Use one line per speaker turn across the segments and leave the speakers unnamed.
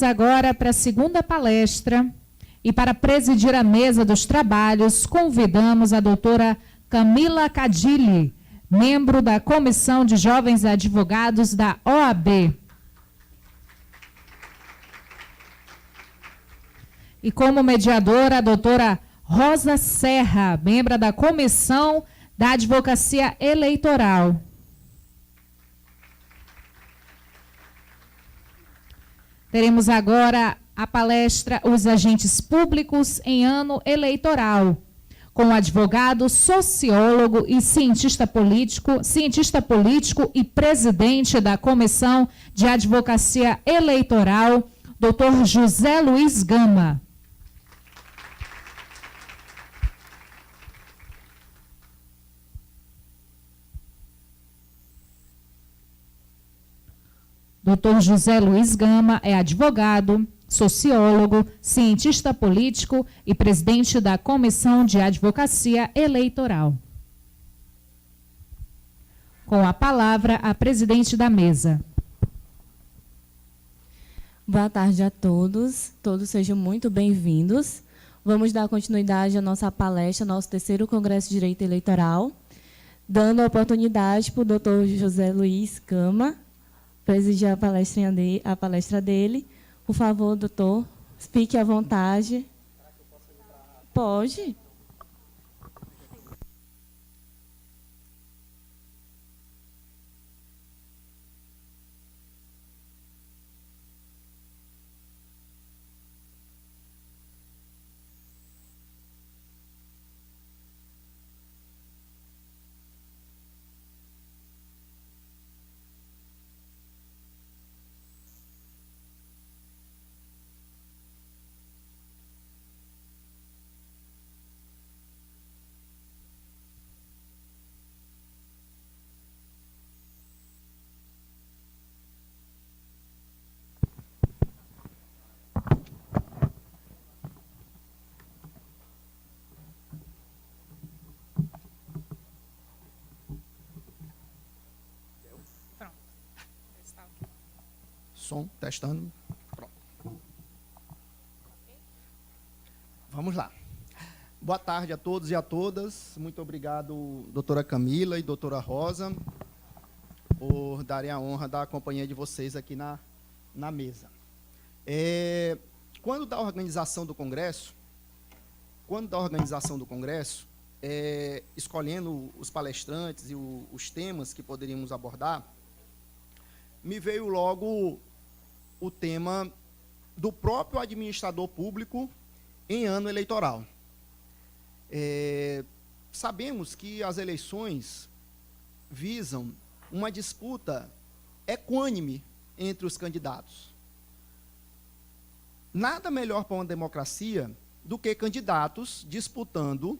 Agora para a segunda palestra e para presidir a mesa dos trabalhos, convidamos a doutora Camila Cadilli, membro da Comissão de Jovens Advogados da OAB. E como mediadora, a doutora Rosa Serra, membro da Comissão da Advocacia Eleitoral. Teremos agora a palestra Os Agentes Públicos em Ano Eleitoral, com o advogado, sociólogo e cientista político e presidente da Comissão de Advocacia Eleitoral, Dr. José Luiz Gama. Dr. José Luiz Gama é advogado, sociólogo, cientista político e presidente da Comissão de Advocacia Eleitoral. Com a palavra, a presidente da mesa.
Boa tarde a todos. Todos sejam muito bem-vindos. Vamos dar continuidade à nossa palestra, nosso terceiro Congresso de Direito Eleitoral, dando a oportunidade para o Dr. José Luiz Gama presidir a palestra dele. Por favor, doutor, fique à vontade. Pode.
Som, testando. Pronto. Vamos lá. Boa tarde a todos e a todas. Muito obrigado, doutora Camila e doutora Rosa, por darem a honra da companhia de vocês aqui na mesa. Quando da organização do Congresso, escolhendo os palestrantes e os temas que poderíamos abordar, me veio logo o tema do próprio administrador público em ano eleitoral. Sabemos que as eleições visam uma disputa equânime entre os candidatos. Nada melhor para uma democracia do que candidatos disputando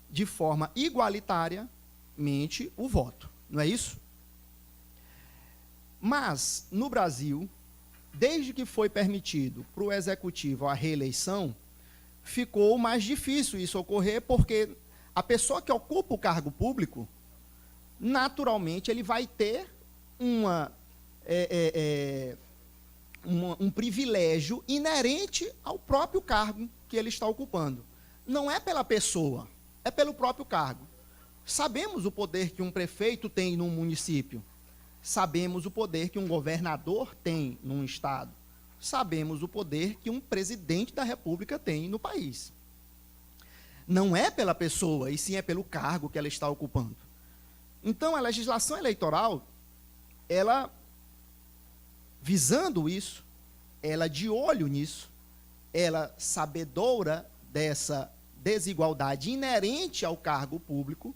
de forma igualitariamente o voto, não é isso? Mas, no Brasil, desde que foi permitido para o Executivo a reeleição, ficou mais difícil isso ocorrer, porque a pessoa que ocupa o cargo público, naturalmente, ele vai ter um privilégio inerente ao próprio cargo que ele está ocupando. Não é pela pessoa, é pelo próprio cargo. Sabemos o poder que um prefeito tem num município. Sabemos o poder que um governador tem num estado. Sabemos o poder que um presidente da República tem no país. Não é pela pessoa, e sim é pelo cargo que ela está ocupando. Então, a legislação eleitoral, ela, visando isso, ela de olho nisso, ela sabedora dessa desigualdade inerente ao cargo público,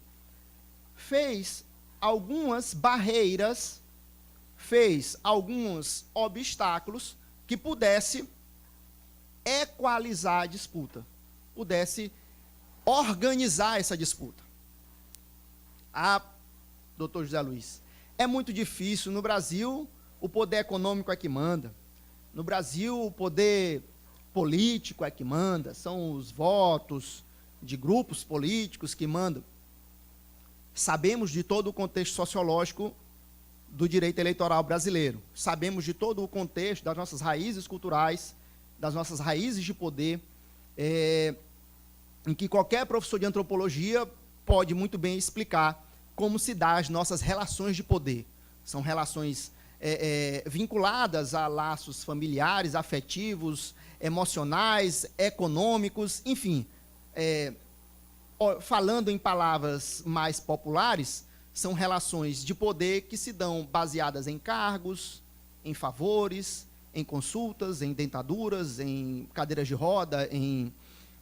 fez algumas barreiras, fez alguns obstáculos que pudesse equalizar a disputa, pudesse organizar essa disputa. Doutor José Luiz, é muito difícil. No Brasil, o poder econômico é que manda. No Brasil, o poder político é que manda. São os votos de grupos políticos que mandam. Sabemos de todo o contexto sociológico do direito eleitoral brasileiro. Sabemos de todo o contexto, das nossas raízes culturais, das nossas raízes de poder, em que qualquer professor de antropologia pode muito bem explicar como se dá as nossas relações de poder. São relações vinculadas a laços familiares, afetivos, emocionais, econômicos, enfim. Falando em palavras mais populares, são relações de poder que se dão baseadas em cargos, em favores, em consultas, em dentaduras, em cadeiras de roda,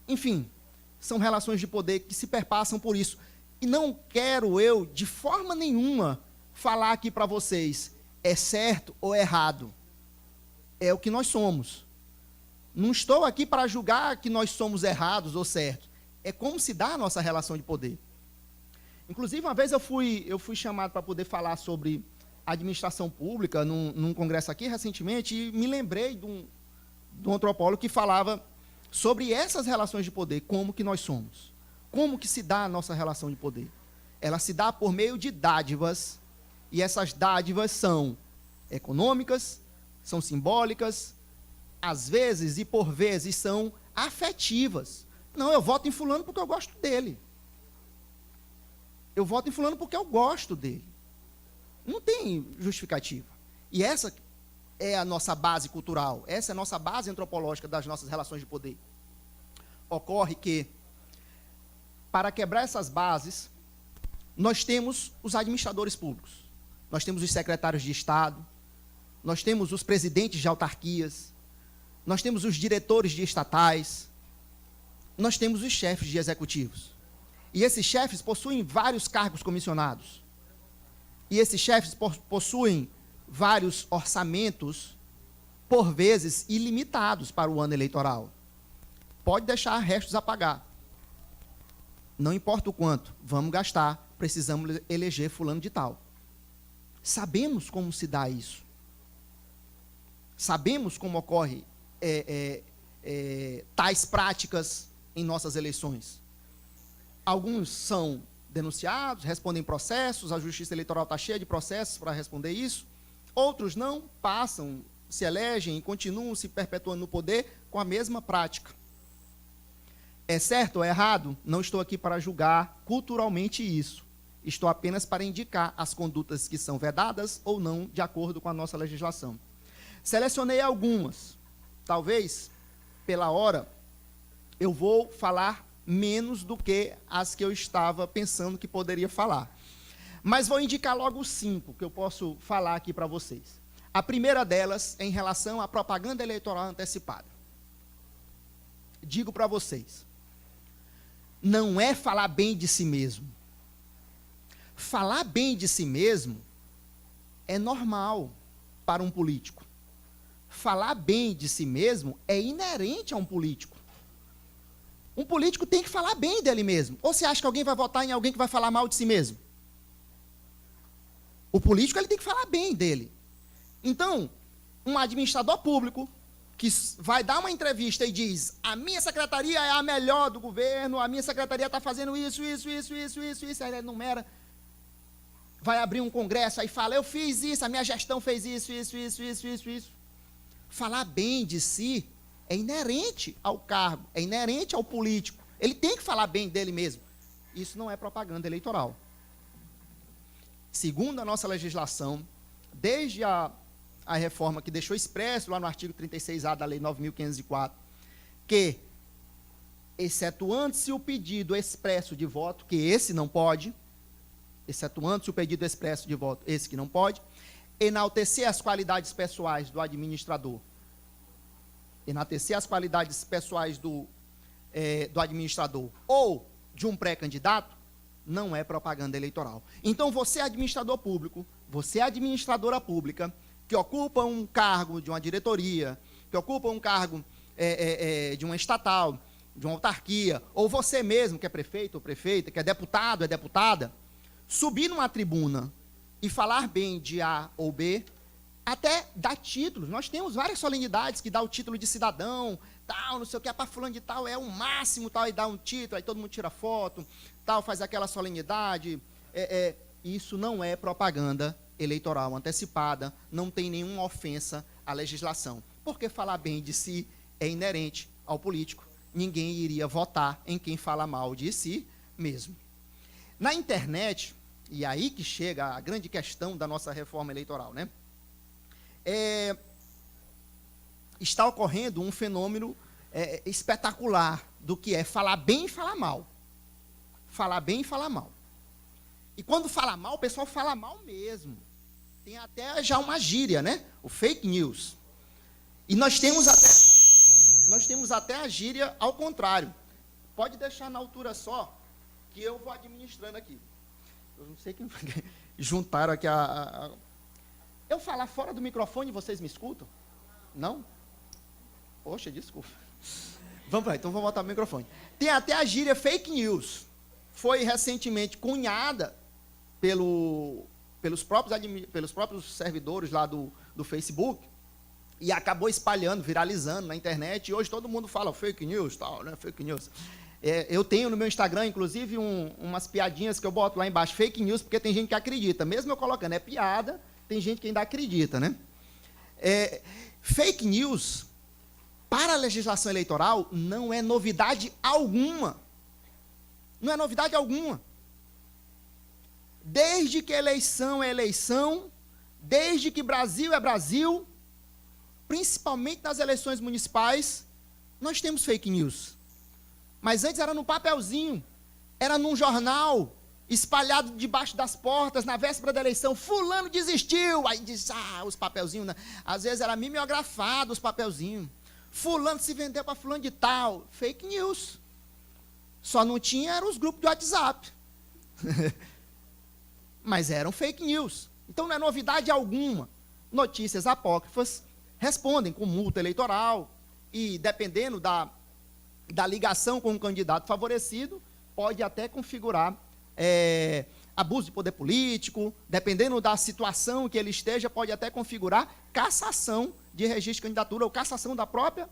enfim, são relações de poder que se perpassam por isso. E não quero eu, de forma nenhuma, falar aqui para vocês, é certo ou errado. É o que nós somos. Não estou aqui para julgar que nós somos errados ou certos. É como se dá a nossa relação de poder. Inclusive, uma vez eu fui chamado para poder falar sobre administração pública num congresso aqui recentemente e me lembrei de um antropólogo que falava sobre essas relações de poder, como que nós somos. Como que se dá a nossa relação de poder? Ela se dá por meio de dádivas, e essas dádivas são econômicas, são simbólicas, às vezes e por vezes são afetivas. Não, eu voto em fulano porque eu gosto dele. Eu voto em fulano porque eu gosto dele. Não tem justificativa. E essa é a nossa base cultural, essa é a nossa base antropológica das nossas relações de poder. Ocorre que, para quebrar essas bases, nós temos os administradores públicos, nós temos os secretários de Estado, nós temos os presidentes de autarquias, nós temos os diretores de estatais, nós temos os chefes de executivos. E esses chefes possuem vários cargos comissionados. E esses chefes possuem vários orçamentos, por vezes ilimitados para o ano eleitoral. Pode deixar restos a pagar. Não importa o quanto, vamos gastar, precisamos eleger fulano de tal. Sabemos como se dá isso. Sabemos como ocorre tais práticas em nossas eleições. Alguns são denunciados, respondem processos, a Justiça Eleitoral está cheia de processos para responder isso. Outros não, passam, se elegem e continuam se perpetuando no poder com a mesma prática. É certo ou errado? Não estou aqui para julgar culturalmente isso. Estou apenas para indicar as condutas que são vedadas ou não, de acordo com a nossa legislação. Selecionei algumas. Talvez, pela hora, eu vou falar menos do que as que eu estava pensando que poderia falar. Mas vou indicar logo 5 que eu posso falar aqui para vocês. A primeira delas é em relação à propaganda eleitoral antecipada. Digo para vocês, não é falar bem de si mesmo. Falar bem de si mesmo é normal para um político. Falar bem de si mesmo é inerente a um político. Um político tem que falar bem dele mesmo. Ou você acha que alguém vai votar em alguém que vai falar mal de si mesmo? O político ele tem que falar bem dele. Então, um administrador público que vai dar uma entrevista e diz: a minha secretaria é a melhor do governo, a minha secretaria está fazendo isso, aí ele enumera, vai abrir um congresso, aí fala: eu fiz isso, a minha gestão fez isso. Falar bem de si é inerente ao cargo, é inerente ao político. Ele tem que falar bem dele mesmo. Isso não é propaganda eleitoral. Segundo a nossa legislação, desde a reforma que deixou expresso lá no artigo 36A da Lei 9.504, que, excetuando-se o pedido expresso de voto, que esse não pode, excetuando-se o pedido expresso de voto, esse que não pode, enaltecer as qualidades pessoais do administrador, enaltecer as qualidades pessoais do administrador ou de um pré-candidato, não é propaganda eleitoral. Então, você é administrador público, você é administradora pública, que ocupa um cargo de uma diretoria, que ocupa um cargo de uma estatal, de uma autarquia, ou você mesmo, que é prefeito ou prefeita, que é deputado, é deputada, subir numa tribuna e falar bem de A ou B, até dar títulos. Nós temos várias solenidades que dá o título de cidadão, tal, não sei o que, para fulano de tal é o máximo, tal, e dá um título, aí todo mundo tira foto, tal, faz aquela solenidade. Isso não é propaganda eleitoral antecipada não tem nenhuma ofensa à legislação, porque falar bem de si é inerente ao político. Ninguém iria votar em quem fala mal de si mesmo. Na internet, e aí que chega a grande questão da nossa reforma eleitoral, né? Está ocorrendo um fenômeno espetacular do que é falar bem e falar mal. Falar bem e falar mal. E quando fala mal, o pessoal fala mal mesmo. Tem até já uma gíria, né? O fake news. E nós temos até a gíria ao contrário. Pode deixar na altura só, que eu vou administrando aqui. Eu não sei quem juntaram aqui Eu falar fora do microfone, vocês me escutam? Não? Poxa, desculpa. Vamos lá, então vou botar o microfone. Tem até a gíria fake news. Foi recentemente cunhada pelos próprios servidores lá do Facebook, e acabou espalhando, viralizando na internet, e hoje todo mundo fala fake news, tal, né? Fake news. Eu tenho no meu Instagram, inclusive, umas piadinhas que eu boto lá embaixo, fake news, porque tem gente que acredita. Mesmo eu colocando, é piada, tem gente que ainda acredita, né? Fake news, para a legislação eleitoral, não é novidade alguma. Não é novidade alguma. Desde que eleição é eleição, desde que Brasil é Brasil, principalmente nas eleições municipais, nós temos fake news. Mas antes era no papelzinho, era num jornal, espalhado debaixo das portas, na véspera da eleição, fulano desistiu, aí diz, os papelzinhos, né? Às vezes era mimeografado os papelzinhos, fulano se vendeu para fulano de tal, fake news. Só não tinha, eram os grupos de WhatsApp. Mas eram fake news. Então não é novidade alguma. Notícias apócrifas respondem com multa eleitoral e, dependendo da ligação com um candidato favorecido, pode até configurar abuso de poder político, dependendo da situação que ele esteja, pode até configurar cassação de registro de candidatura ou cassação da própria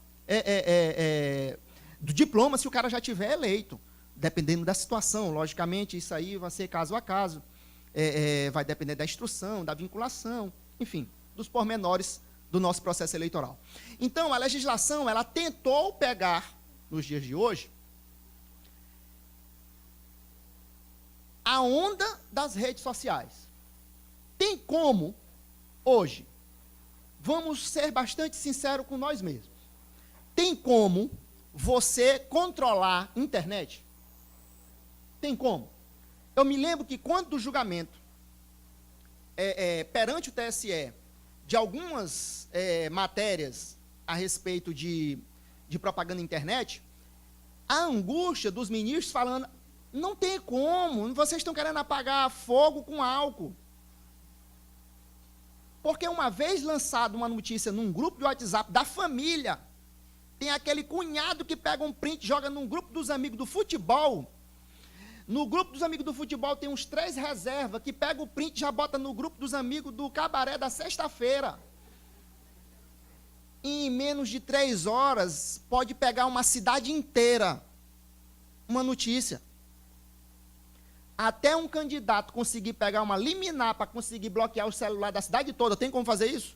do diploma, se o cara já tiver eleito, dependendo da situação. Logicamente, isso aí vai ser caso a caso, vai depender da instrução, da vinculação, enfim, dos pormenores do nosso processo eleitoral. Então, a legislação, ela tentou pegar, nos dias de hoje, a onda das redes sociais. Tem como, hoje, vamos ser bastante sinceros com nós mesmos, tem como você controlar a internet? Tem como? Eu me lembro que quando do julgamento perante o TSE de algumas matérias a respeito de propaganda na internet, a angústia dos ministros falando, não tem como, vocês estão querendo apagar fogo com álcool. Porque uma vez lançada uma notícia num grupo de WhatsApp da família, tem aquele cunhado que pega um print e joga num grupo dos amigos do futebol. No grupo dos amigos do futebol tem uns 3 reservas que pega o print e já bota no grupo dos amigos do cabaré da sexta-feira. Em menos de 3 horas, pode pegar uma cidade inteira, uma notícia. Até um candidato conseguir pegar uma liminar para conseguir bloquear o celular da cidade toda, tem como fazer isso?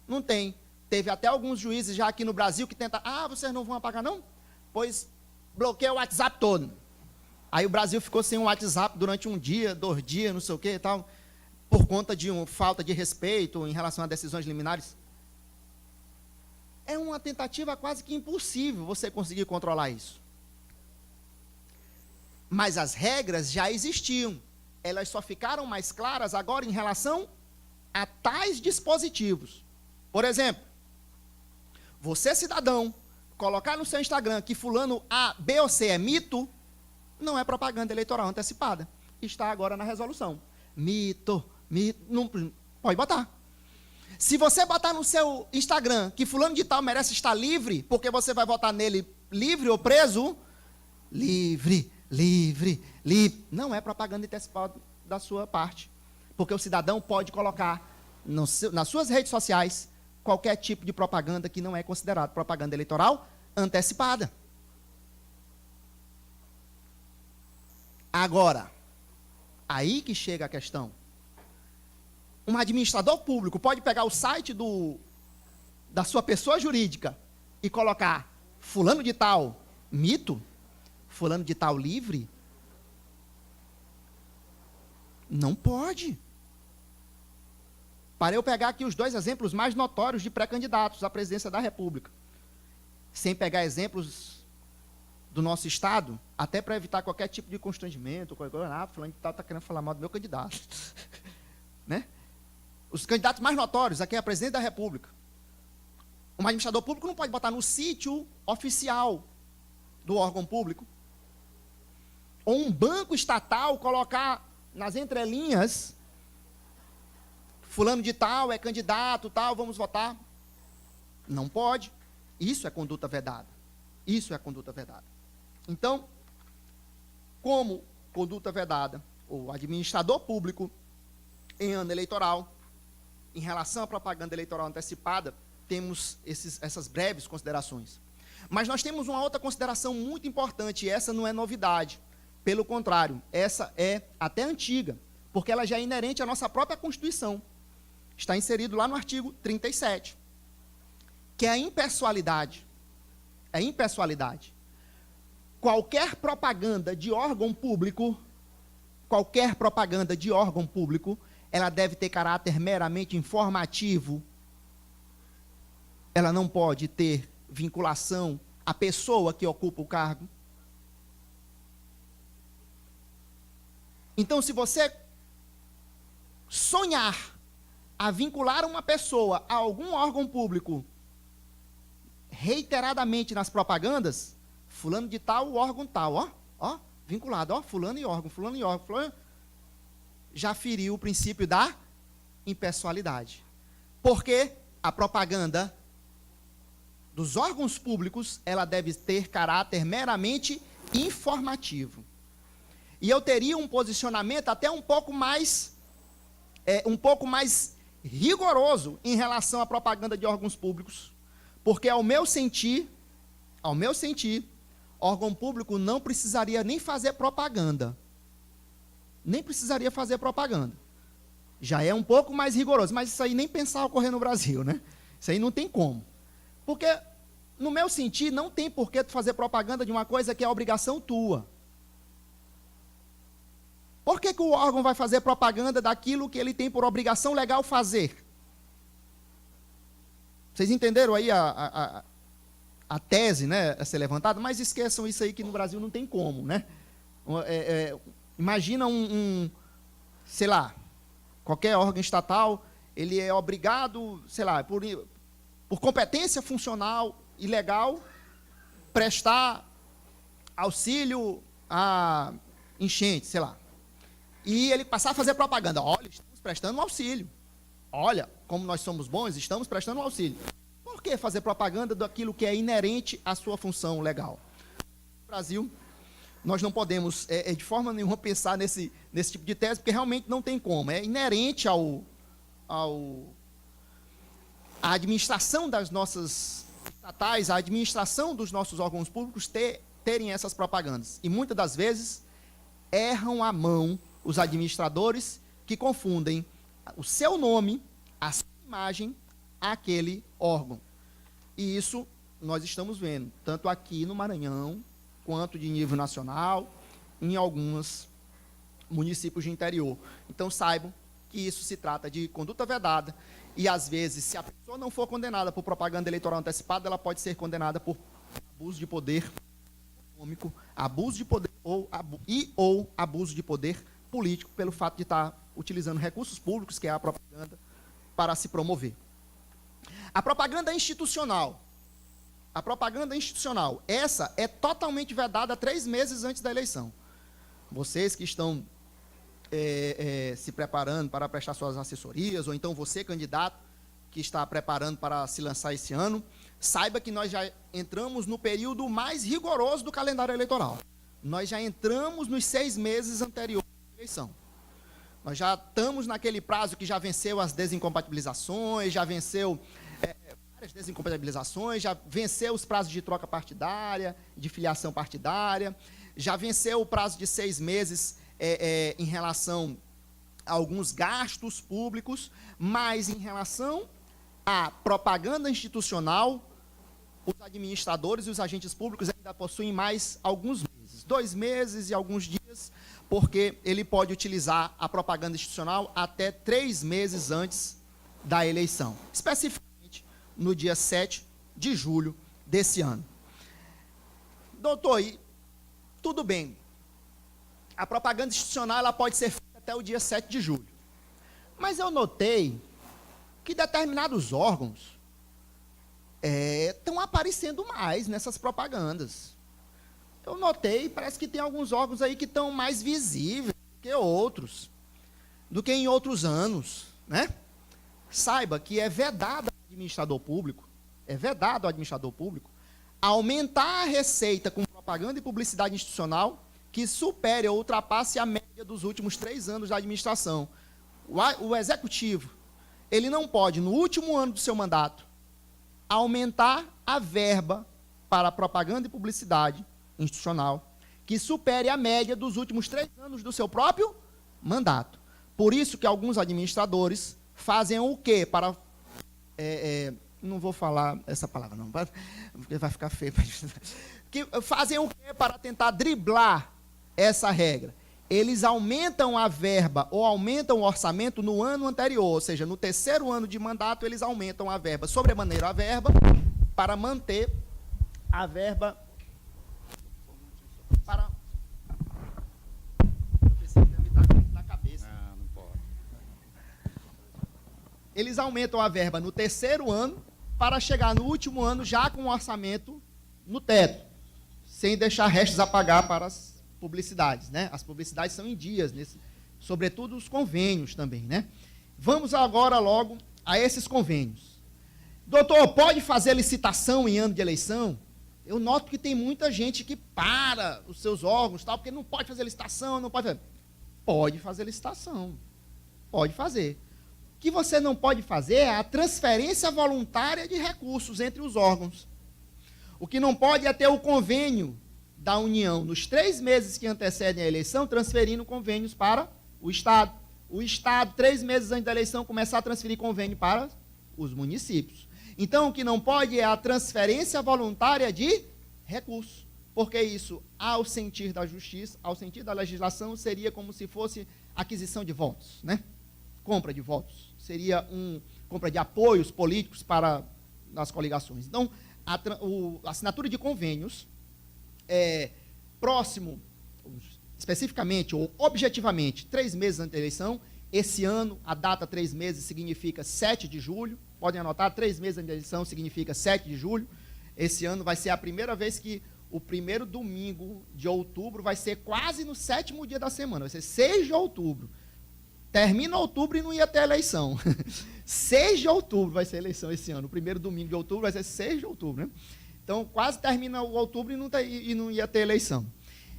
Não tem. Teve até alguns juízes já aqui no Brasil que tentam, vocês não vão apagar não? Pois bloqueia o WhatsApp todo. Aí o Brasil ficou sem um WhatsApp durante 1 dia, 2 dias, não sei o que e tal, por conta de uma falta de respeito em relação a decisões liminares. É uma tentativa quase que impossível você conseguir controlar isso. Mas as regras já existiam. Elas só ficaram mais claras agora em relação a tais dispositivos. Por exemplo, você, cidadão, colocar no seu Instagram que fulano A, B ou C é mito, não é propaganda eleitoral antecipada. Está agora na resolução. Mito, não pode botar. Se você botar no seu Instagram que fulano de tal merece estar livre, porque você vai votar nele livre ou preso, livre, não é propaganda antecipada da sua parte. Porque o cidadão pode colocar nas suas redes sociais qualquer tipo de propaganda que não é considerado propaganda eleitoral antecipada. Agora, aí que chega a questão. um administrador público pode pegar o site da sua pessoa jurídica e colocar fulano de tal mito, fulano de tal livre? Não pode. Para eu pegar aqui os 2 exemplos mais notórios de pré-candidatos à presidência da República, sem pegar exemplos do nosso Estado, até para evitar qualquer tipo de constrangimento, fulano de tal está querendo falar mal do meu candidato. Né? Os candidatos mais notórios aqui é a presidente da República. Um administrador público não pode botar no sítio oficial do órgão público. Ou um banco estatal colocar nas entrelinhas, fulano de tal é candidato, tal, vamos votar. Não pode. Isso é conduta vedada. Isso é conduta vedada. Então, como conduta vedada, o administrador público, em ano eleitoral, em relação à propaganda eleitoral antecipada, temos essas breves considerações. Mas nós temos uma outra consideração muito importante, e essa não é novidade. Pelo contrário, essa é até antiga, porque ela já é inerente à nossa própria Constituição. Está inserido lá no artigo 37, que é a impessoalidade. É impessoalidade. Qualquer propaganda de órgão público, ela deve ter caráter meramente informativo. Ela não pode ter vinculação à pessoa que ocupa o cargo. Então, se você sonhar a vincular uma pessoa a algum órgão público reiteradamente nas propagandas, fulano de tal, o órgão tal, vinculado, fulano e órgão, fulano, já feriu o princípio da impessoalidade. Porque a propaganda dos órgãos públicos, ela deve ter caráter meramente informativo. E eu teria um posicionamento até um pouco mais rigoroso em relação à propaganda de órgãos públicos, porque ao meu sentir, órgão público não precisaria nem fazer propaganda. Nem precisaria fazer propaganda. Já é um pouco mais rigoroso, mas isso aí nem pensar ocorrer no Brasil, né? Isso aí não tem como. Porque, no meu sentir, não tem por que tu fazer propaganda de uma coisa que é obrigação tua. Por que o órgão vai fazer propaganda daquilo que ele tem por obrigação legal fazer? Vocês entenderam aí a tese, né, a ser levantada? Mas esqueçam isso aí que no Brasil não tem como, né? Imagina sei lá, qualquer órgão estatal, ele é obrigado, sei lá, por competência funcional e legal, prestar auxílio a enchente, sei lá. E ele passar a fazer propaganda. Olha, estamos prestando um auxílio. Olha, como nós somos bons, estamos prestando um auxílio. Por que fazer propaganda daquilo que é inerente à sua função legal? No Brasil, nós não podemos, de forma nenhuma, pensar nesse tipo de tese, porque realmente não tem como. É inerente à administração das nossas estatais, à administração dos nossos órgãos públicos terem essas propagandas. E muitas das vezes erram a mão os administradores que confundem o seu nome, a sua imagem, àquele órgão. E isso nós estamos vendo, tanto aqui no Maranhão, quanto de nível nacional, em alguns municípios de interior. Então, saibam que isso se trata de conduta vedada, e, às vezes, se a pessoa não for condenada por propaganda eleitoral antecipada, ela pode ser condenada por abuso de poder econômico, abuso de poder ou abuso de poder político, pelo fato de estar utilizando recursos públicos, que é a propaganda, para se promover. A propaganda institucional. Essa é totalmente vedada 3 meses antes da eleição. Vocês que estão se preparando para prestar suas assessorias, ou então você, candidato, que está preparando para se lançar esse ano, saiba que nós já entramos no período mais rigoroso do calendário eleitoral. Nós já entramos nos 6 meses anteriores à eleição. Nós já estamos naquele prazo que já venceu as desincompatibilizações, já venceu várias desincompatibilizações, já venceu os prazos de troca partidária, de filiação partidária, já venceu o prazo de 6 meses em relação alguns gastos públicos, mas em relação à propaganda institucional, os administradores e os agentes públicos ainda possuem mais alguns meses, 2 meses e alguns dias, porque ele pode utilizar a propaganda institucional até 3 meses antes da eleição, especificamente no dia 7 de julho desse ano. Doutor, tudo bem, a propaganda institucional ela pode ser feita até o dia 7 de julho, mas eu notei que determinados órgãos estão aparecendo mais nessas propagandas. Eu notei, parece que tem alguns órgãos aí que estão mais visíveis que outros, do que em outros anos, né? Saiba que é vedado ao administrador público, aumentar a receita com propaganda e publicidade institucional que supere ou ultrapasse a média dos últimos 3 anos da administração. O executivo, ele não pode, no último ano do seu mandato, aumentar a verba para propaganda e publicidade institucional que supere a média dos últimos 3 anos do seu próprio mandato. Por isso que alguns administradores fazem o quê? Não vou falar essa palavra, não, porque vai ficar feio. Que fazem o quê para tentar driblar essa regra? Eles aumentam a verba ou aumentam o orçamento no ano anterior, ou seja, no 3º ano de mandato, eles aumentam a verba, sobremaneira a verba, para manter a verba para... Eu pensei que deve estar na cabeça.
Não pode.
Eles aumentam a verba no 3º ano para chegar no último ano já com o orçamento no teto, sem deixar restos a pagar para as publicidades, né? As publicidades são em dias, sobretudo os convênios também, né? Vamos agora logo a esses convênios. Doutor, pode fazer licitação em ano de eleição? Eu noto que tem muita gente que para os seus órgãos, tal, porque não pode fazer licitação, não pode fazer. Pode fazer licitação, pode fazer. O que você não pode fazer é a transferência voluntária de recursos entre os órgãos. O que não pode é ter o convênio da União, nos 3 meses que antecedem a eleição, transferindo convênios para o Estado. O Estado, 3 meses antes da eleição, começar a transferir convênio para os municípios. Então, o que não pode é a transferência voluntária de recursos, porque isso, ao sentir da justiça, ao sentir da legislação, seria como se fosse aquisição de votos, né? Compra de votos. Seria compra de apoios políticos para as coligações. Então, a assinatura de convênios próximo, especificamente ou objetivamente, 3 meses antes da eleição. Esse ano, a data 3 meses significa 7 de julho. Podem anotar, 3 meses antes da eleição significa 7 de julho. Esse ano vai ser a primeira vez que o primeiro domingo de outubro vai ser quase no 7º dia da semana. Vai ser 6 de outubro. Termina outubro e não ia ter eleição. 6 de outubro vai ser a eleição esse ano. O primeiro domingo de outubro vai ser 6 de outubro, né? Então, quase termina o outubro e não ia ter eleição.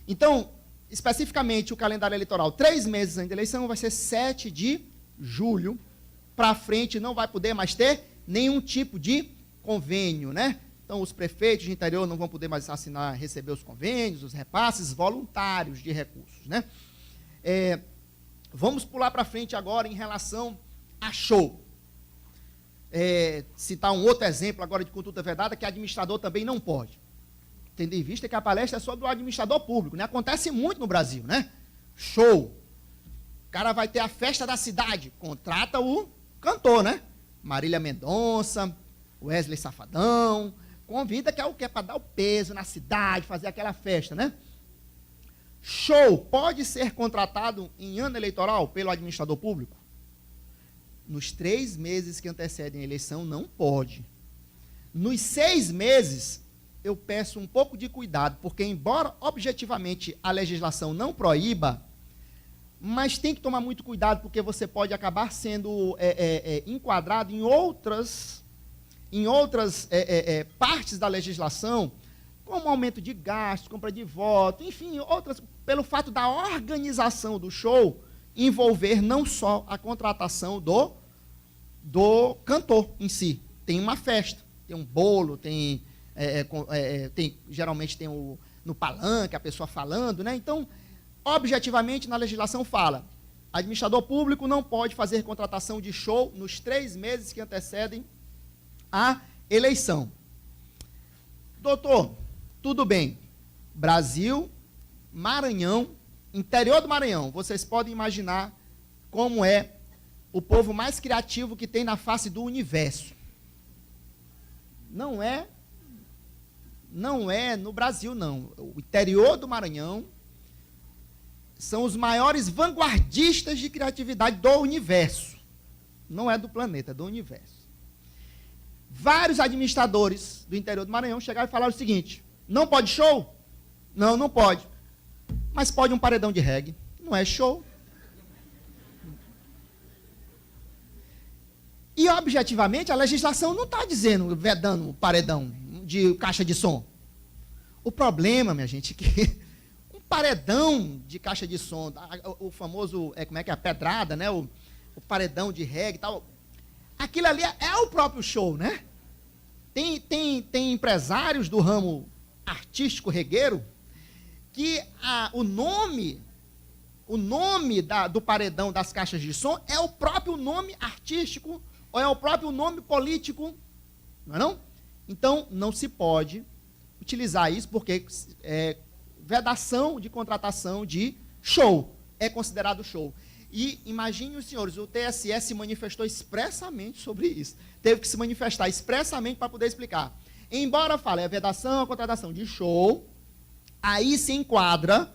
Então, especificamente, o calendário eleitoral, 3 meses antes da eleição, vai ser 7 de julho. Para frente, não vai poder mais ter nenhum tipo de convênio, né? Então, os prefeitos de interior não vão poder mais receber os convênios, os repasses voluntários de recursos, né? Vamos pular para frente agora em relação a show. Citar um outro exemplo agora de conduta vedada, que administrador também não pode. Tendo em vista que a palestra é sobre o administrador público, né? Acontece muito no Brasil, né? Show. O cara vai ter a festa da cidade, contrata o cantor, né? Marília Mendonça, Wesley Safadão, convida que é o quê? Para dar o peso na cidade, fazer aquela festa, né? Show pode ser contratado em ano eleitoral pelo administrador público? Nos 3 meses que antecedem a eleição, não pode. Nos 6 meses, eu peço um pouco de cuidado, porque embora objetivamente a legislação não proíba, mas tem que tomar muito cuidado, porque você pode acabar sendo enquadrado em outras partes da legislação, como aumento de gastos, compra de voto, enfim, outras, pelo fato da organização do show envolver não só a contratação do cantor em si. Tem uma festa, tem um bolo, geralmente tem no palanque a pessoa falando, né? Então, objetivamente, na legislação fala, Administrador público não pode fazer contratação de show nos 3 meses que antecedem a eleição. Doutor, tudo bem. Brasil, Maranhão, interior do Maranhão, vocês podem imaginar como é o povo mais criativo que tem na face do universo. Não é no Brasil, não. O interior do Maranhão são os maiores vanguardistas de criatividade do universo. Não é do planeta, é do universo. Vários administradores do interior do Maranhão chegaram e falaram o seguinte: não pode show? Não, não pode. Mas pode um paredão de reggae. Não é show. E, objetivamente, a legislação não está dizendo, vedando paredão de caixa de som. O problema, minha gente, é que um paredão de caixa de som, o famoso, como é que é, a pedrada, né? O paredão de reggae e tal, aquilo ali é o próprio show, né? Tem empresários do ramo artístico regueiro que o nome do paredão das caixas de som é o próprio nome artístico ou é o próprio nome político, não é não? Então, não se pode utilizar isso porque vedação de contratação de show é considerado show. E imagine os senhores, o TSE se manifestou expressamente sobre isso. Teve que se manifestar expressamente para poder explicar. Embora fale a vedação, a contratação de show, aí se enquadra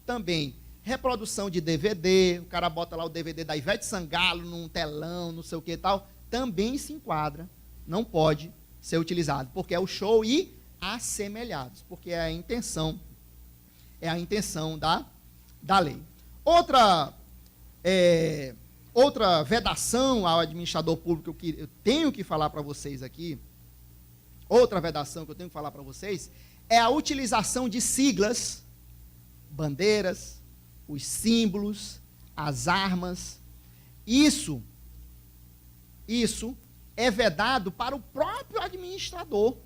também reprodução de DVD, o cara bota lá o DVD da Ivete Sangalo num telão, não sei o que e tal, também se enquadra, não pode ser utilizado, porque é o show e assemelhados, porque é a intenção da lei. Outra vedação ao administrador público que eu tenho que falar para vocês aqui, é a utilização de siglas, bandeiras, os símbolos, as armas. Isso é vedado para o próprio administrador.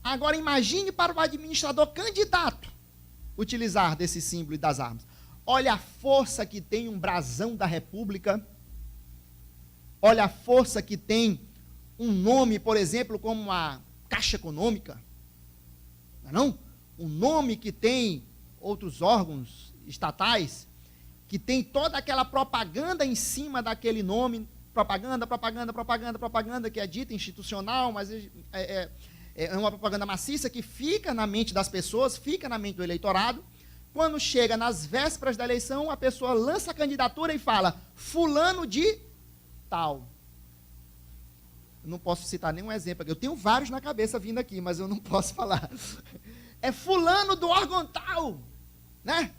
Agora imagine para o administrador candidato utilizar desse símbolo e das armas. Olha a força que tem um brasão da República. Olha a força que tem um nome, por exemplo, como a Caixa Econômica. Não é não? Um nome que tem outros órgãos estatais, que tem toda aquela propaganda em cima daquele nome, propaganda, que é dita institucional, mas é uma propaganda maciça que fica na mente das pessoas, fica na mente do eleitorado. Quando chega nas vésperas da eleição, a pessoa lança a candidatura e fala, fulano de tal. Eu não posso citar nenhum exemplo aqui. Eu tenho vários na cabeça vindo aqui, mas eu não posso falar. É fulano do órgão tal, né?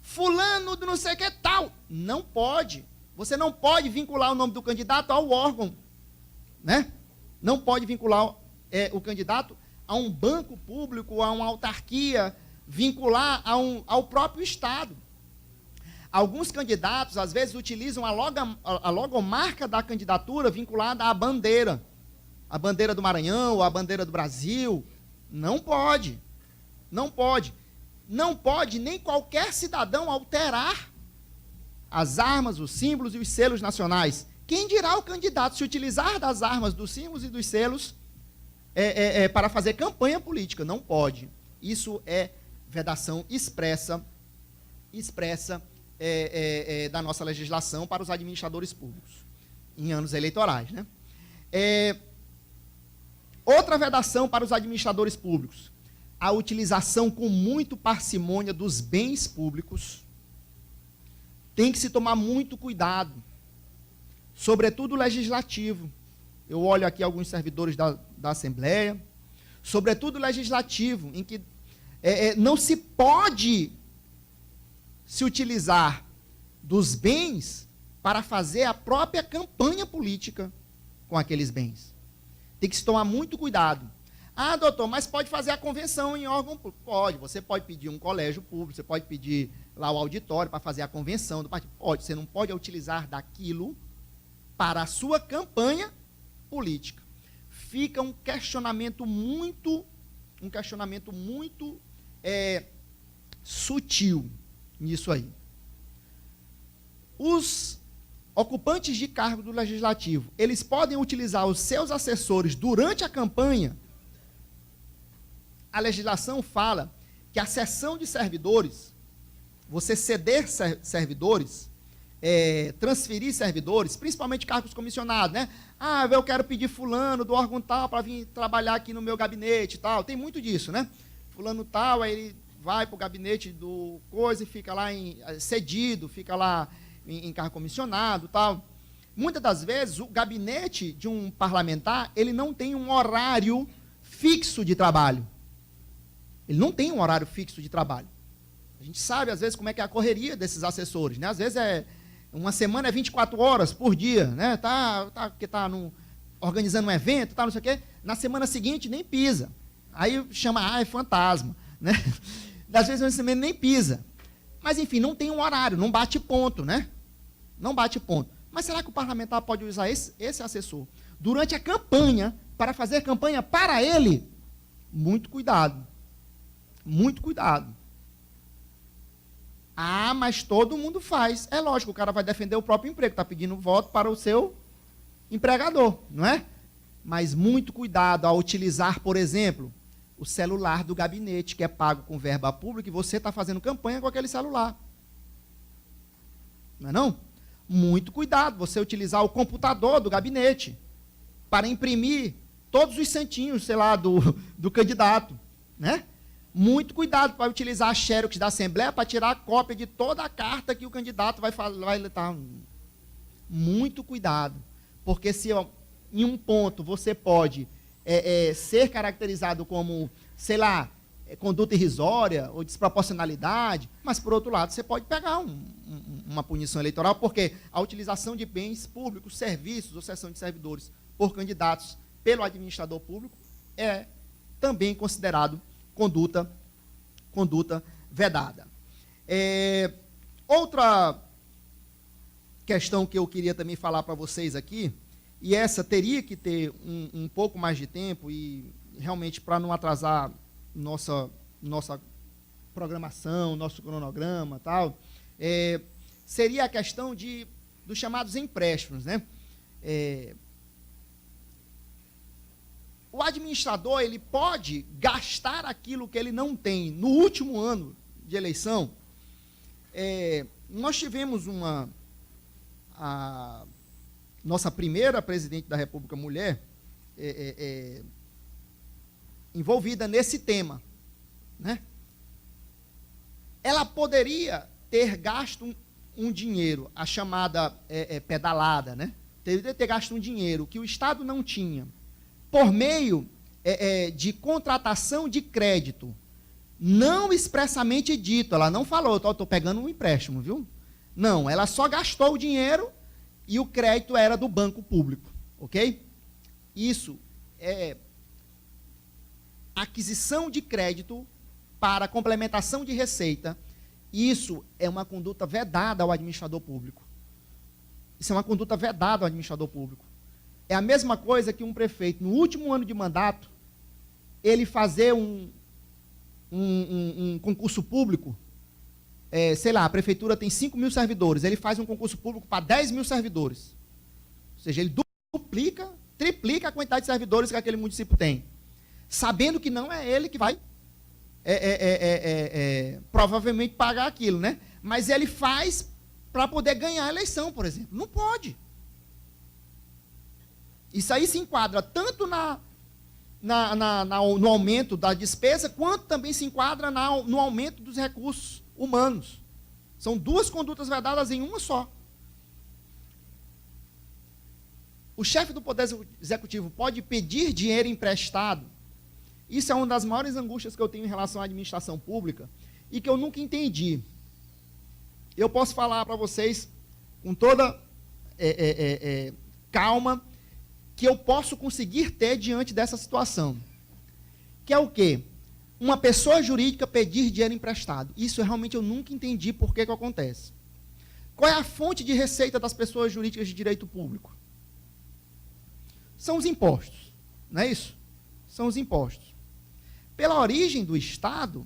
Fulano do não sei o que tal. Não pode. Você não pode vincular o nome do candidato ao órgão, né? Não pode vincular o candidato a um banco público, a uma autarquia, vincular ao próprio Estado. Alguns candidatos, às vezes, utilizam a logomarca da candidatura vinculada à bandeira. A bandeira do Maranhão, a bandeira do Brasil. Não pode. Não pode. Não pode nem qualquer cidadão alterar as armas, os símbolos e os selos nacionais. Quem dirá o candidato se utilizar das armas, dos símbolos e dos selos para fazer campanha política? Não pode. Isso é vedação expressa da nossa legislação para os administradores públicos, em anos eleitorais, né? Outra vedação para os administradores públicos, a utilização com muito parcimônia dos bens públicos. Tem que se tomar muito cuidado, sobretudo o legislativo. Eu olho aqui alguns servidores da Assembleia, sobretudo o legislativo, em que não se pode se utilizar dos bens para fazer a própria campanha política com aqueles bens. Tem que se tomar muito cuidado. Ah, doutor, mas pode fazer a convenção em órgão público? Pode, você pode pedir um colégio público, você pode pedir lá o auditório para fazer a convenção do partido. Pode, você não pode utilizar daquilo para a sua campanha política. Fica um questionamento muito sutil nisso aí. os ocupantes de cargo do Legislativo, eles podem utilizar os seus assessores durante a campanha. A legislação fala que a cessão de servidores, você ceder servidores, transferir servidores, principalmente cargos comissionados, né? Ah, eu quero pedir fulano do órgão tal para vir trabalhar aqui no meu gabinete e tal. Tem muito disso, né? Fulano tal, aí ele vai para o gabinete do coisa e fica lá cedido, fica lá em cargo comissionado e tal. Muitas das vezes, o gabinete de um parlamentar, ele não tem um horário fixo de trabalho. Ele não tem um horário fixo de trabalho. A gente sabe, às vezes, como é que é a correria desses assessores, né? Às vezes, uma semana é 24 horas por dia, né? Porque está organizando um evento, não sei o quê. Na semana seguinte, nem pisa. Aí chama, é fantasma, né? Às vezes, na semana nem pisa. Mas, enfim, não tem um horário, não bate ponto, né? Não bate ponto. Mas será que o parlamentar pode usar esse assessor durante a campanha, para fazer campanha para ele? Muito cuidado. Muito cuidado. Ah, mas todo mundo faz. É lógico, o cara vai defender o próprio emprego, está pedindo voto para o seu empregador, não é? Mas muito cuidado ao utilizar, por exemplo, o celular do gabinete, que é pago com verba pública, e você está fazendo campanha com aquele celular. Não é não? Muito cuidado, você utilizar o computador do gabinete para imprimir todos os santinhos, sei lá, do candidato, né? Muito cuidado para utilizar a xerox da Assembleia para tirar a cópia de toda a carta que o candidato vai estar. Muito cuidado, porque se em um ponto você pode ser caracterizado como, sei lá, conduta irrisória ou desproporcionalidade, mas, por outro lado, você pode pegar uma punição eleitoral, porque a utilização de bens públicos, serviços ou cessão de servidores por candidatos pelo administrador público é também considerado conduta vedada. Outra questão que eu queria também falar para vocês aqui, e essa teria que ter um pouco mais de tempo, e realmente para não atrasar nossa programação, nosso cronograma e tal, seria a questão dos chamados empréstimos, né? O administrador, ele pode gastar aquilo que ele não tem no último ano de eleição. Nós tivemos a nossa primeira presidente da República mulher envolvida nesse tema, né? Ela poderia ter gasto um dinheiro, a chamada pedalada, né? Deveria ter gasto um dinheiro que o Estado não tinha, por meio de contratação de crédito, não expressamente dito. Ela não falou, estou pegando um empréstimo, viu? Não, ela só gastou o dinheiro e o crédito era do banco público, ok? Isso é aquisição de crédito para complementação de receita. Isso é uma conduta vedada ao administrador público. Isso é uma conduta vedada ao administrador público. É a mesma coisa que um prefeito, no último ano de mandato, ele fazer um concurso público, sei lá, a prefeitura tem 5 mil servidores, ele faz um concurso público para 10 mil servidores. Ou seja, ele duplica, triplica a quantidade de servidores que aquele município tem, sabendo que não é ele que vai provavelmente pagar aquilo, né? Mas ele faz para poder ganhar a eleição, por exemplo. Não pode. Isso aí se enquadra tanto no aumento da despesa, quanto também se enquadra no aumento dos recursos humanos. São duas condutas vedadas em uma só. O chefe do Poder Executivo pode pedir dinheiro emprestado. Isso é uma das maiores angústias que eu tenho em relação à administração pública e que eu nunca entendi. Eu posso falar para vocês com toda calma que eu posso conseguir ter diante dessa situação. Que é o quê? Uma pessoa jurídica pedir dinheiro emprestado. Isso realmente eu nunca entendi por que acontece. Qual é a fonte de receita das pessoas jurídicas de direito público? São os impostos, não é isso? São os impostos. Pela origem do Estado,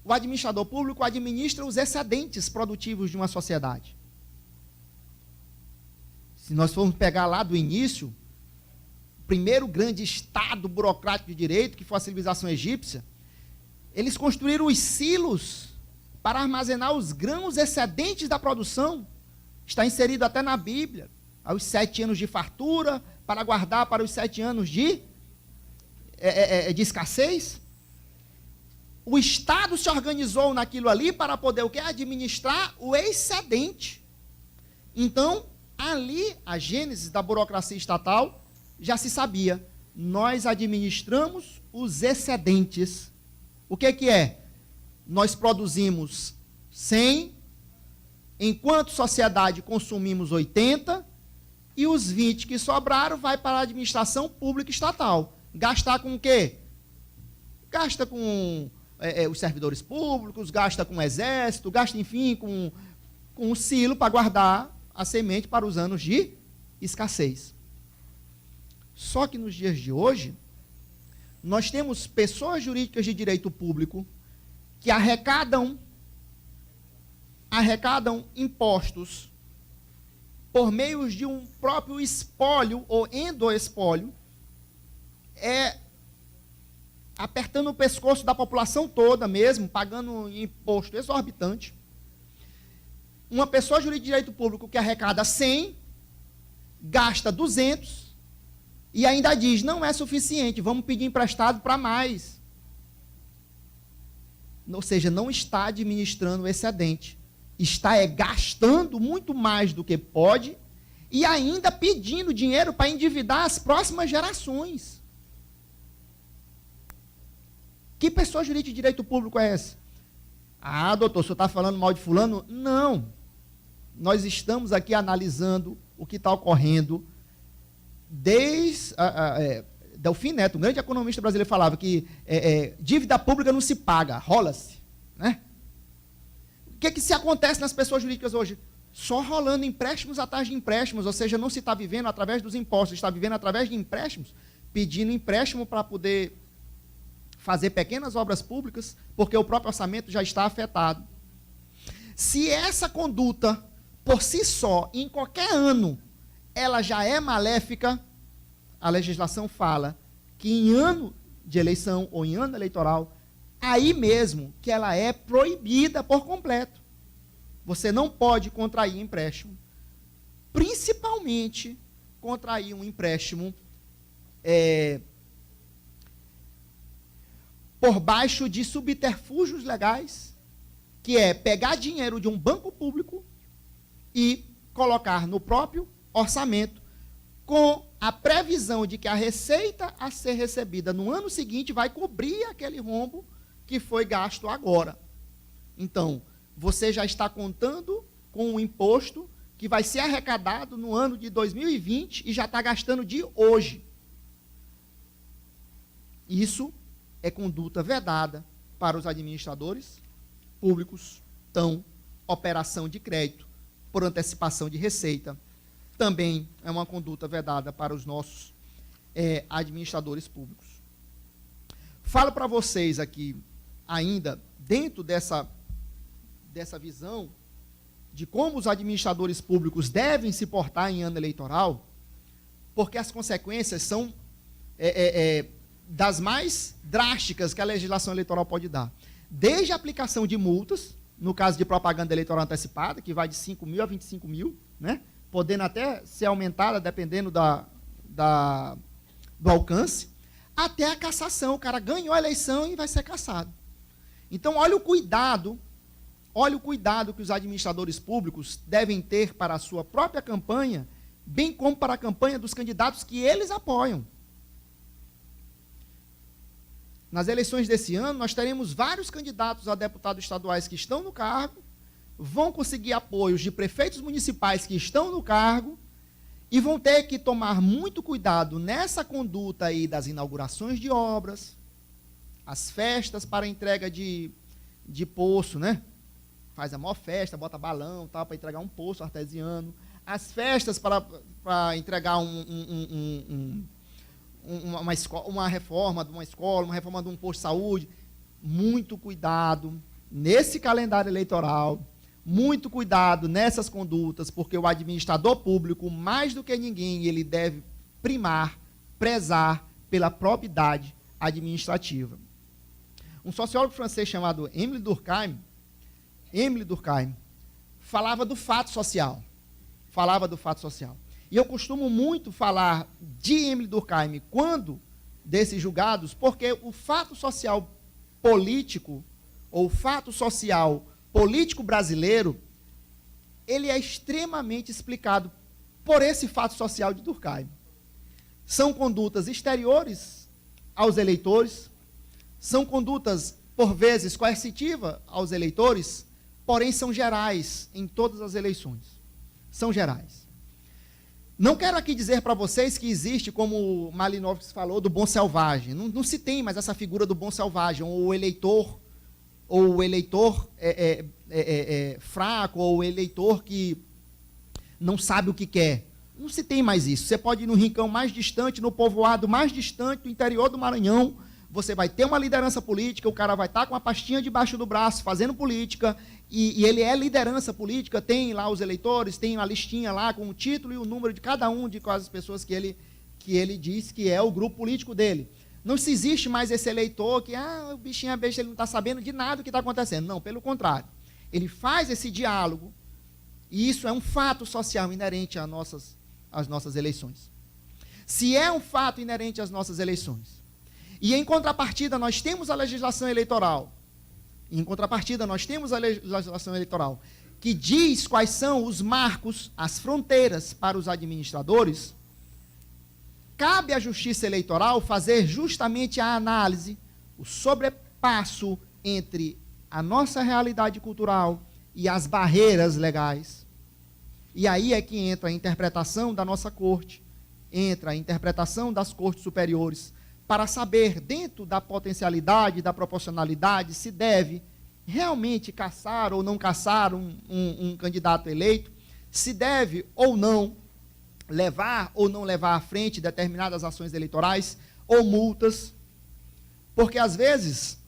o administrador público administra os excedentes produtivos de uma sociedade. Se nós formos pegar lá do início, o primeiro grande estado burocrático de direito, que foi a civilização egípcia, eles construíram os silos para armazenar os grãos excedentes da produção. Está inserido até na Bíblia. Aos 7 anos de fartura, para guardar para os 7 anos de escassez. O Estado se organizou naquilo ali para poder o quê? Administrar o excedente. Então, ali, a gênese da burocracia estatal já se sabia. Nós administramos os excedentes. O que é? Nós produzimos 100, enquanto sociedade consumimos 80, e os 20 que sobraram vai para a administração pública estatal. Gastar com o quê? Gasta com os servidores públicos, gasta com o exército, gasta, enfim, com o silo para guardar a semente para os anos de escassez. Só que nos dias de hoje, nós temos pessoas jurídicas de direito público que arrecadam impostos por meio de um próprio espólio ou endoespólio, apertando o pescoço da população toda mesmo, pagando imposto exorbitante. Uma pessoa jurídica de direito público que arrecada 100, gasta 200, e ainda diz, não é suficiente, vamos pedir emprestado para mais. Ou seja, não está administrando o excedente. Está gastando muito mais do que pode e ainda pedindo dinheiro para endividar as próximas gerações. Que pessoa jurídica de direito público é essa? Ah, doutor, o senhor está falando mal de fulano? Não. Nós estamos aqui analisando o que está ocorrendo desde Delfim Neto, um grande economista brasileiro, falava que dívida pública não se paga, rola-se. Né? O que se acontece nas pessoas jurídicas hoje? Só rolando empréstimos atrás de empréstimos, ou seja, não se está vivendo através dos impostos, está vivendo através de empréstimos, pedindo empréstimo para poder fazer pequenas obras públicas, porque o próprio orçamento já está afetado. Se essa conduta, por si só, em qualquer ano, ela já é maléfica, a legislação fala que em ano de eleição ou em ano eleitoral, aí mesmo que ela é proibida por completo. Você não pode contrair empréstimo, principalmente contrair um empréstimo por baixo de subterfúgios legais, que é pegar dinheiro de um banco público e colocar no próprio orçamento, com a previsão de que a receita a ser recebida no ano seguinte vai cobrir aquele rombo que foi gasto agora. Então, você já está contando com um imposto que vai ser arrecadado no ano de 2020 e já está gastando de hoje. Isso é conduta vedada para os administradores públicos, então, operação de crédito por antecipação de receita, também é uma conduta vedada para os nossos administradores públicos. Falo para vocês aqui, ainda, dentro dessa visão de como os administradores públicos devem se portar em ano eleitoral, porque as consequências são das mais drásticas que a legislação eleitoral pode dar. Desde a aplicação de multas, no caso de propaganda eleitoral antecipada, que vai de 5 mil a 25 mil, né? Podendo até ser aumentada, dependendo do alcance, até a cassação. O cara ganhou a eleição e vai ser cassado. Então, olha o cuidado que os administradores públicos devem ter para a sua própria campanha, bem como para a campanha dos candidatos que eles apoiam. Nas eleições desse ano, nós teremos vários candidatos a deputados estaduais que estão no cargo, vão conseguir apoios de prefeitos municipais que estão no cargo e vão ter que tomar muito cuidado nessa conduta aí das inaugurações de obras, as festas para entrega de poço, né? Faz a maior festa, bota balão, tal, para entregar um poço artesiano, as festas para entregar uma reforma de uma escola, uma reforma de um posto de saúde. Muito cuidado, nesse calendário eleitoral, muito cuidado nessas condutas, porque o administrador público, mais do que ninguém, ele deve primar, prezar pela probidade administrativa. Um sociólogo francês chamado Émile Durkheim, falava do fato social. E eu costumo muito falar de Émile Durkheim quando desses julgados, porque o fato social político, ou o fato social político brasileiro, ele é extremamente explicado por esse fato social de Durkheim. São condutas exteriores aos eleitores, são condutas, por vezes, coercitivas aos eleitores, porém são gerais em todas as eleições. São gerais. Não quero aqui dizer para vocês que existe, como o Malinowski falou, do bom selvagem. Não se tem mais essa figura do bom selvagem, ou o eleitor fraco, ou o eleitor que não sabe o que quer. Não se tem mais isso. Você pode ir no rincão mais distante, no povoado mais distante do interior do Maranhão, você vai ter uma liderança política, o cara vai estar com a pastinha debaixo do braço, fazendo política, e ele é liderança política, tem lá os eleitores, tem uma listinha lá com o título e o número de cada um de quais as pessoas que ele diz que é o grupo político dele. Não se existe mais esse eleitor que, o bichinho é besta, ele não está sabendo de nada do que está acontecendo. Não, pelo contrário. Ele faz esse diálogo, e isso é um fato social inerente às nossas eleições. Se é um fato inerente às nossas eleições, e em contrapartida nós temos a legislação eleitoral, que diz quais são os marcos, as fronteiras para os administradores, cabe à Justiça Eleitoral fazer justamente a análise, o sobrepasso entre a nossa realidade cultural e as barreiras legais. E aí é que entra a interpretação da nossa corte, entra a interpretação das cortes superiores, para saber, dentro da potencialidade, da proporcionalidade, se deve realmente caçar ou não caçar um candidato eleito, se deve ou não levar ou não levar à frente determinadas ações eleitorais ou multas, porque às vezes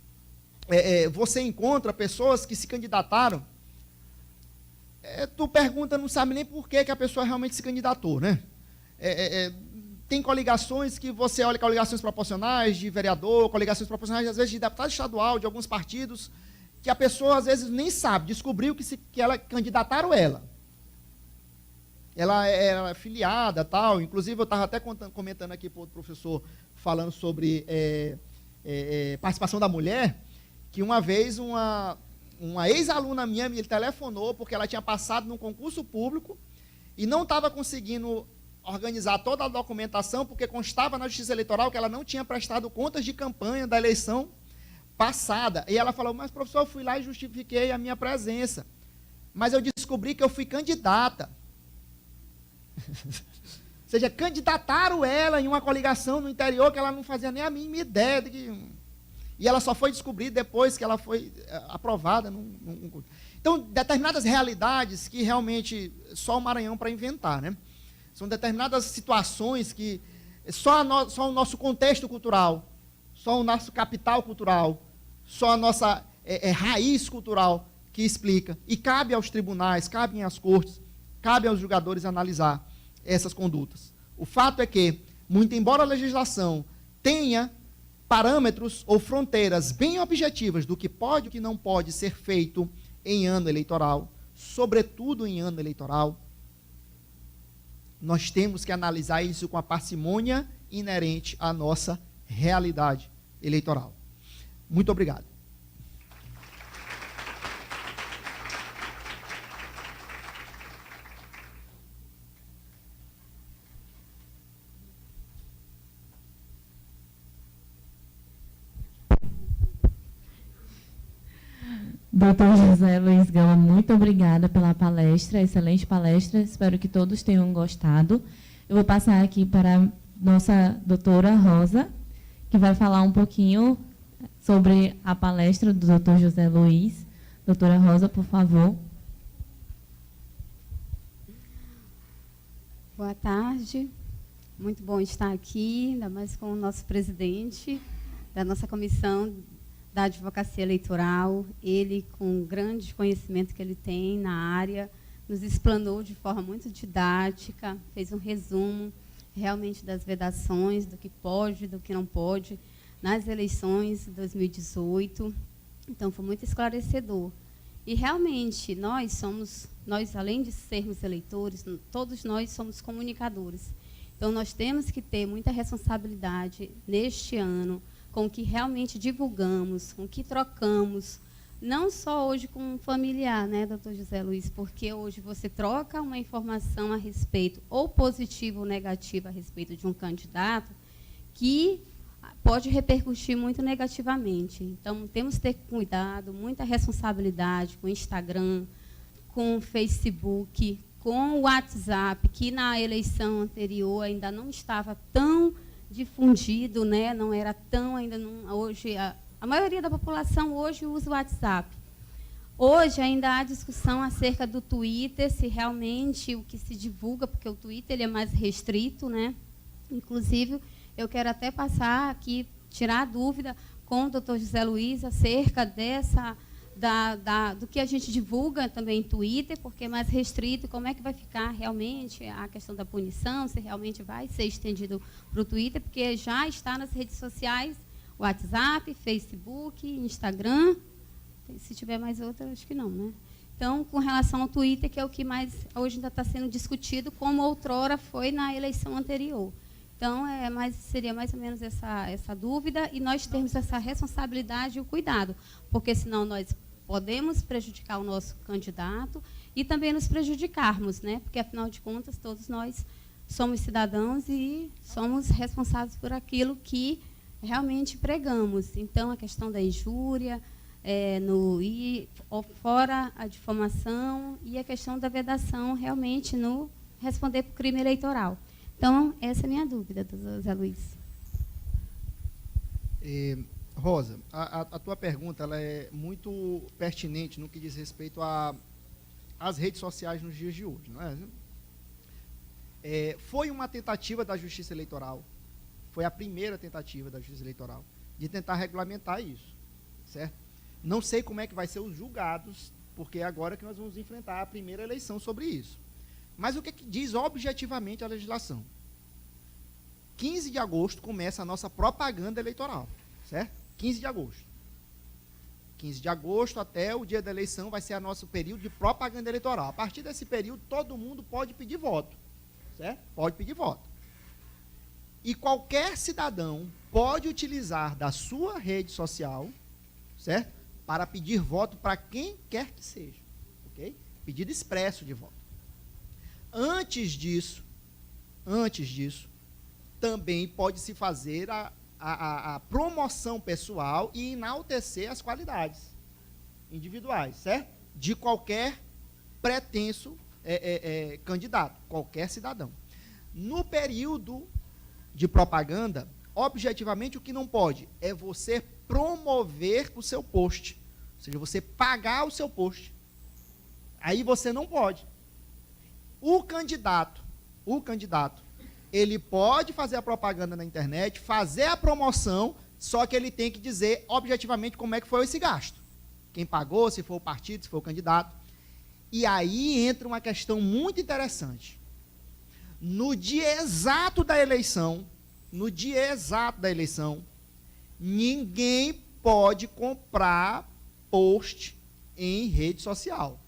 você encontra pessoas que se candidataram, tu pergunta, não sabe nem por que a pessoa realmente se candidatou, né? Tem coligações que você olha, coligações proporcionais de vereador, coligações proporcionais, às vezes, de deputado estadual, de alguns partidos, que a pessoa, às vezes, nem sabe, descobriu que ela candidataram ela. Ela é filiada, tal. Inclusive, eu estava até comentando aqui para o professor, falando sobre participação da mulher, que uma vez uma ex-aluna minha me telefonou, porque ela tinha passado num concurso público e não estava conseguindo organizar toda a documentação, porque constava na Justiça Eleitoral que ela não tinha prestado contas de campanha da eleição passada. E ela falou, mas professor, eu fui lá e justifiquei a minha presença, mas eu descobri que eu fui candidata. Ou seja, candidataram ela em uma coligação no interior que ela não fazia nem a mínima ideia de que... E ela só foi descobrir depois que ela foi aprovada. Então, determinadas realidades que realmente só o Maranhão para inventar, né? São determinadas situações que só o nosso contexto cultural, só o nosso capital cultural, só a nossa raiz cultural que explica. E cabe aos tribunais, cabe às cortes, cabe aos julgadores analisar essas condutas. O fato é que, muito embora a legislação tenha parâmetros ou fronteiras bem objetivas do que pode e o que não pode ser feito em ano eleitoral, sobretudo em ano eleitoral, nós temos que analisar isso com a parcimônia inerente à nossa realidade eleitoral. Muito obrigado.
Doutor José Luiz Gama, muito obrigada pela palestra, excelente palestra, espero que todos tenham gostado. Eu vou passar aqui para a nossa doutora Rosa, que vai falar um pouquinho sobre a palestra do doutor José Luiz. Doutora Rosa, por favor.
Boa tarde, muito bom estar aqui, ainda mais com o nosso presidente da nossa comissão da advocacia eleitoral, ele, com o grande conhecimento que ele tem na área, nos explanou de forma muito didática, fez um resumo realmente das vedações, do que pode, do que não pode, nas eleições de 2018. Então, foi muito esclarecedor. E, realmente, nós, além de sermos eleitores, todos nós somos comunicadores. Então, nós temos que ter muita responsabilidade neste ano com o que realmente divulgamos, com o que trocamos, não só hoje com um familiar, né, doutor José Luiz, porque hoje você troca uma informação a respeito, ou positiva ou negativa, a respeito de um candidato, que pode repercutir muito negativamente. Então, temos que ter cuidado, muita responsabilidade com o Instagram, com o Facebook, com o WhatsApp, que na eleição anterior ainda não estava tão difundido, né? Não era tão, ainda não, hoje, a maioria da população hoje usa o WhatsApp. Hoje ainda há discussão acerca do Twitter, se realmente o que se divulga, porque o Twitter ele é mais restrito, né? Inclusive, eu quero até passar aqui, tirar a dúvida com o doutor José Luiz acerca do que a gente divulga também em Twitter, porque é mais restrito, como é que vai ficar realmente a questão da punição, se realmente vai ser estendido para o Twitter, porque já está nas redes sociais, WhatsApp, Facebook, Instagram, se tiver mais outra, acho que não, né? Então, com relação ao Twitter, que é o que mais hoje ainda está sendo discutido, como outrora foi na eleição anterior. Então, seria mais ou menos essa dúvida, e nós temos essa responsabilidade e o cuidado, porque senão nós podemos prejudicar o nosso candidato e também nos prejudicarmos, né? Porque, afinal de contas, todos nós somos cidadãos e somos responsáveis por aquilo que realmente pregamos. Então, a questão da injúria, fora a difamação e a questão da vedação, realmente, no responder por crime eleitoral. Então, essa é a minha dúvida, doutor Zé Luiz.
Rosa, a tua pergunta ela é muito pertinente no que diz respeito às redes sociais nos dias de hoje, não é? Foi uma tentativa da Justiça Eleitoral, foi a primeira tentativa da Justiça Eleitoral de tentar regulamentar isso, certo? Não sei como é que vai ser os julgados, porque é agora que nós vamos enfrentar a primeira eleição sobre isso. Mas o que diz objetivamente a legislação? 15 de agosto começa a nossa propaganda eleitoral, certo? 15 de agosto. 15 de agosto até o dia da eleição vai ser o nosso período de propaganda eleitoral. A partir desse período, todo mundo pode pedir voto, certo? Pode pedir voto. E qualquer cidadão pode utilizar da sua rede social, certo? Para pedir voto para quem quer que seja, ok? Pedido expresso de voto. Antes disso, também pode-se fazer a promoção pessoal e enaltecer as qualidades individuais, certo? De qualquer pretenso candidato, qualquer cidadão. No período de propaganda, objetivamente, o que não pode é você promover o seu post, ou seja, você pagar o seu post. Aí você não pode. O candidato, ele pode fazer a propaganda na internet, fazer a promoção, só que ele tem que dizer objetivamente como é que foi esse gasto. Quem pagou, se foi o partido, se foi o candidato. E aí entra uma questão muito interessante. No dia exato da eleição, ninguém pode comprar post em rede social.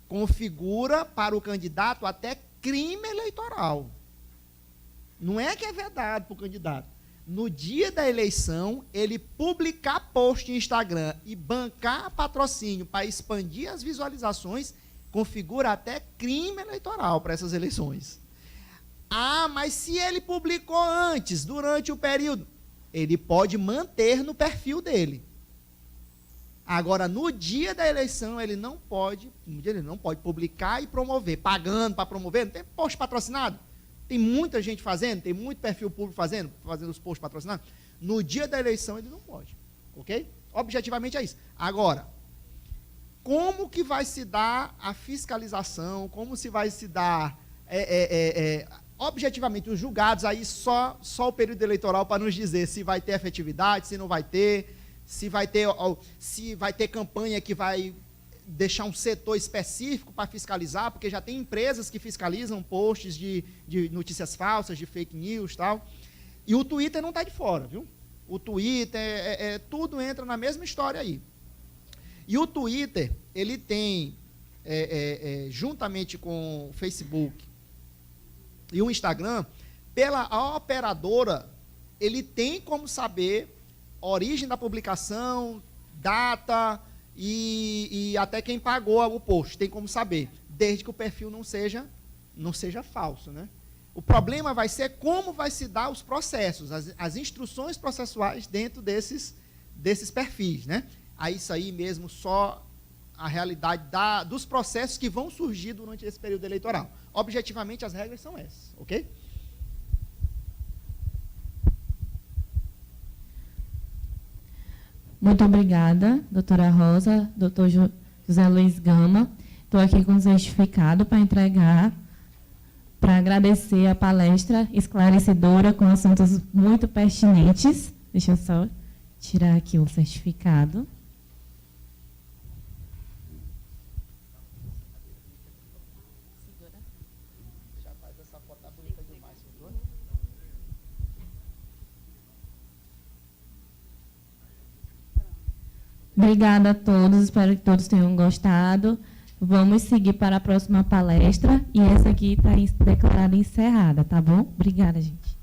Configura para o candidato até crime eleitoral. Não é que é vedado para o candidato. No dia da eleição, ele publicar post em Instagram e bancar patrocínio para expandir as visualizações, configura até crime eleitoral para essas eleições. Ah, mas se ele publicou antes, durante o período, ele pode manter no perfil dele. Agora, no dia da eleição, ele não pode publicar e promover, pagando para promover. Não tem post patrocinado? Tem muita gente fazendo, tem muito perfil público fazendo os posts patrocinados. No dia da eleição, ele não pode. Ok? Objetivamente é isso. Agora, como que vai se dar a fiscalização? Como se vai se dar, objetivamente, os julgados aí só o período eleitoral para nos dizer se vai ter efetividade, se não vai ter, se vai ter campanha que vai deixar um setor específico para fiscalizar, porque já tem empresas que fiscalizam posts de notícias falsas, de fake news e tal. E o Twitter não está de fora, viu? O Twitter, tudo entra na mesma história aí. E o Twitter, ele tem, juntamente com o Facebook e o Instagram, pela operadora, ele tem como saber a origem da publicação, data e até quem pagou o post, tem como saber, desde que o perfil não seja falso, né? O problema vai ser como vai se dar os processos, as instruções processuais dentro desses perfis, né? Aí isso aí mesmo só a realidade dos processos que vão surgir durante esse período eleitoral. Objetivamente, as regras são essas, ok?
Muito obrigada, doutora Rosa, doutor José Luiz Gama. Estou aqui com o certificado para entregar, para agradecer a palestra esclarecedora com assuntos muito pertinentes. Deixa eu só tirar aqui o certificado. Obrigada a todos, espero que todos tenham gostado. Vamos seguir para a próxima palestra e essa aqui está declarada encerrada, tá bom? Obrigada, gente.